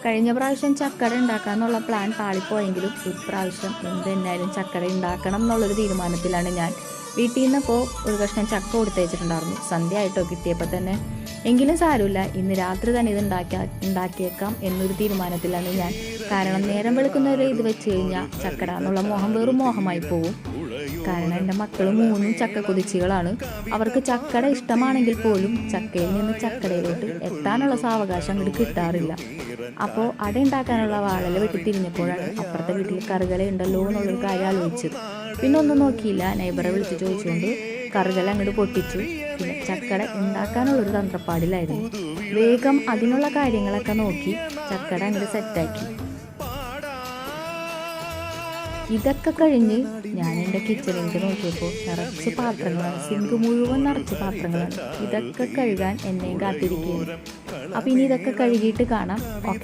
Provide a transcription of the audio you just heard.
കഴിഞ്ഞ പ്രാവശ്യം ചക്കട ഉണ്ടാക്കാന്നുള്ള പ്ലാൻ പാളിപ്പോയെങ്കിലും ഇപ്രാവശ്യം എന്തെന്നായാലും ചക്കട ഉണ്ടാക്കണം എന്നുള്ളൊരു തീരുമാനത്തിലാണ് ഞാൻ. വീട്ടിൽ നിന്നപ്പോൾ ഒരു കഷ്ണം ചക്ക കൊടുത്തയച്ചിട്ടുണ്ടായിരുന്നു. സന്ധ്യ ആയിട്ടോ കിട്ടിയപ്പോൾ തന്നെ. എങ്കിലും സാരമില്ല, ഇന്ന് രാത്രി തന്നെ ഇത് ഉണ്ടാക്കിയേക്കാം എന്നൊരു തീരുമാനത്തിലാണ് ഞാൻ. കാരണം നേരം വെളുക്കുന്നവരെ ഇത് വെച്ച് കഴിഞ്ഞാൽ ചക്കട എന്നുള്ള മോഹം വെറും മോഹമായി പോകും. കാരണം എൻ്റെ മക്കൾ മൂന്നും ചക്ക കുതിച്ചികളാണ്. അവർക്ക് ചക്കട ഇഷ്ടമാണെങ്കിൽ പോലും ചക്കയിൽ നിന്ന് ചക്കടയിലോട്ട് എത്താനുള്ള സാവകാശം അങ്ങോട്ട് കിട്ടാറില്ല. അപ്പോൾ അട ഉണ്ടാക്കാനുള്ള വാഴല വെട്ടി തിരിഞ്ഞപ്പോഴാണ് അപ്പുറത്തെ വീട്ടിൽ കറുകല ഉണ്ടല്ലോ എന്നുള്ളൊരു കാര്യം ആലോചിച്ചത്. പിന്നെ ഒന്നും നോക്കിയില്ല, നൈബറെ വിളിച്ച് ചോദിച്ചുകൊണ്ട് കറുകല അങ്ങോട്ട് പൊട്ടിച്ചു. പിന്നെ ചക്കട ഉണ്ടാക്കാനുള്ളൊരു തന്ത്രപ്പാടിലായിരുന്നു. വേഗം അതിനുള്ള കാര്യങ്ങളൊക്കെ നോക്കി ചക്കട അങ്ങോട്ട് സെറ്റാക്കി. ഇതൊക്കെ കഴിഞ്ഞ് ഞാൻ എൻ്റെ കിച്ചണിലേക്ക് നോക്കിയപ്പോൾ നിറച്ച് പാത്രങ്ങളാണ്. സിങ്ക് മുഴുവൻ നിറച്ച് പാത്രങ്ങളാണ്. ഇതൊക്കെ കഴുകാൻ എന്നെയും കാത്തിരിക്കുകയാണ്. അപ്പം ഇനി ഇതൊക്കെ കഴുകിയിട്ട് കാണാം. ഓക്കെ.